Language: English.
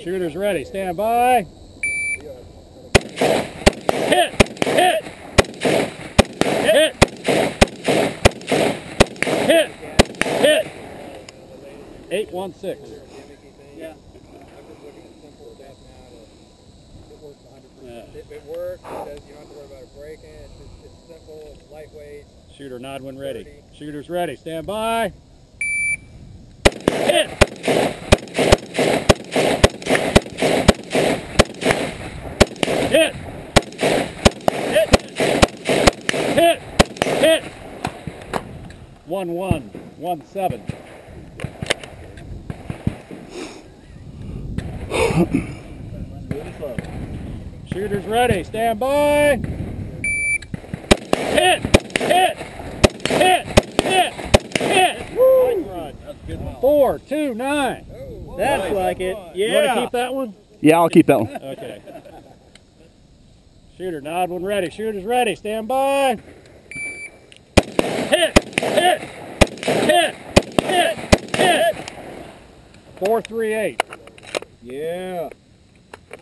Shooters ready. Stand by. Hit! Hit! Hit! Hit! Hit! 816. Yeah. If it works, you don't have to worry about it breaking. It's simple, it's lightweight. Shooter nod when ready. Shooters ready. Stand by. Hit! Hit! Hit! Hit! Hit! 1117. Shooters ready. Stand by. Hit! Hit! Hit! Hit! Hit! Woo! 429. That's like it. You want to keep that one? Yeah, I'll keep that one. Okay. Shooter nod when ready. Shooters ready. Stand by. Hit! Hit! Hit! Hit! Hit! 438. Yeah.